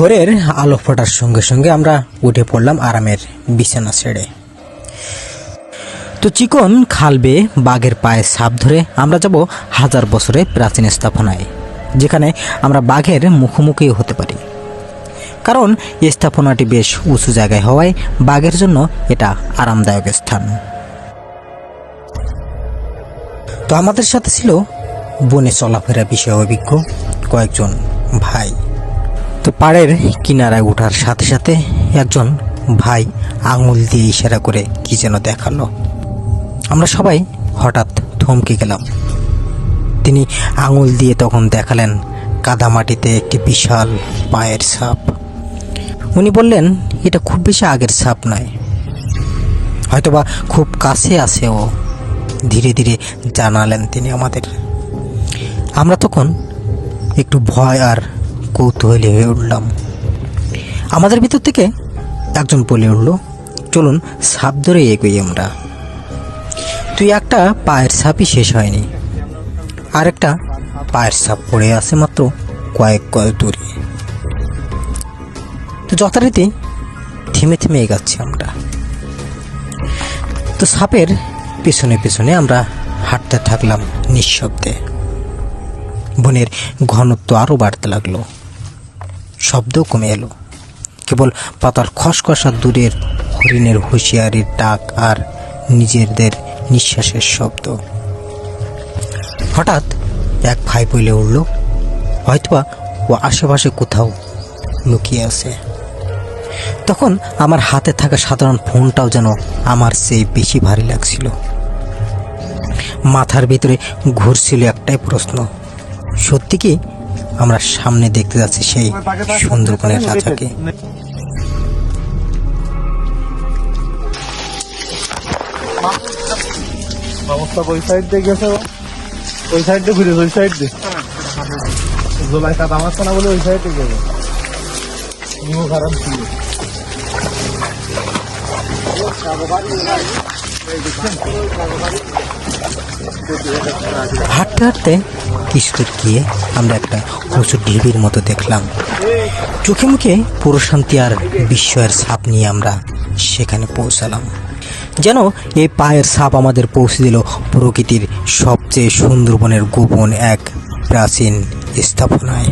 ভোরের আলো ফোটার সঙ্গে সঙ্গে আমরা উঠে পড়লাম আরামের বিছানা ছেড়ে। তো চিকন খাল বেয়ে বাঘের পায়ে ছাপ ধরে আমরা যাব 1000 বছরের প্রাচীন স্থাপনায়, যেখানে আমরা বাঘের মুখোমুখি হতে পারি। কারণ এই স্থাপনাটি বেশ উঁচু জায়গায় হওয়ায় বাঘের জন্য এটা আরামদায়ক স্থান। তো আমাদের সাথে ছিল বনে চলাফেরা বিষয়ে অভিজ্ঞ কয়েকজন ভাই। তো পাড়ের কিনারায় ওঠার সাথে সাথে একজন ভাই আঙুল দিয়ে ইশারা করে কি যেন দেখালো। আমরা সবাই হঠাৎ থমকে গেলাম। তিনি আঙুল দিয়ে তখন দেখালেন কাদামাটিতে একটি বিশাল পায়ের ছাপ। উনি বললেন এটা খুব বেশি আগের ছাপ নয়, হয়তোবা খুব কাছে আছে ও, ধীরে ধীরে জানালেন তিনি আমাদের। আমরা তখন একটু ভয় আর কৌতূহলী হয়ে উঠলাম। আমাদের ভিতর থেকে একজন বলে উঠল, চলুন ছাপ ধরে এগোই আমরা। তুই একটা পায়ের ছাপই শেষ হয়নি, আর একটা পায়ের ছাপ পড়ে আছে মাত্র কয়েক গজ দূরে। তো যথারীতি থেমে থেমে এগাচ্ছি আমরা। তো ছাপের পেছনে পেছনে আমরা হাঁটতে থাকলাম নিঃশব্দে। বনের ঘনত্ব আরও বাড়তে লাগলো, শব্দও কমে এলো। কেবল পাতার খসখসা দূরের হরিণের হুঁশিয়ারির ডাক আর নিজেদের নিঃশ্বাসের শব্দ। হঠাৎ এক ভাই বলে উঠল, হয়তোবা ও আশেপাশে কোথাও লুকিয়ে আছে। তখন আমার হাতে থাকা সাধারণ ফোনটাও যেন আমার চেয়ে বেশি ভারী লাগছিল। মাথার ভিতরে ঘুরছিল একটাই প্রশ্ন, সত্যি কি আমরা সামনে দেখতে যাচ্ছি সেই সুন্দরবনের রাজাকে? ওই সাইড দিয়ে গেছে, ওই সাইড দিয়ে ঘুরে, ওই সাইড দিয়ে জোলাই কাদা মারছে না বলে ওই সাইড দিয়ে গেছে। নিমো খারাপ ছিল। হাঁটতে হাঁটতে কিছুদূর গিয়ে আমরা একটা প্রচুর ঢিবির মতো দেখলাম। চোখে মুখে প্রশান্তি আর বিস্ময়ের ছাপ নিয়ে আমরা সেখানে পৌঁছালাম। যেন এই পায়ের ছাপ আমাদের পৌঁছে দিল প্রকৃতির সবচেয়ে সুন্দরবনের গোপন এক প্রাচীন স্থাপনায়।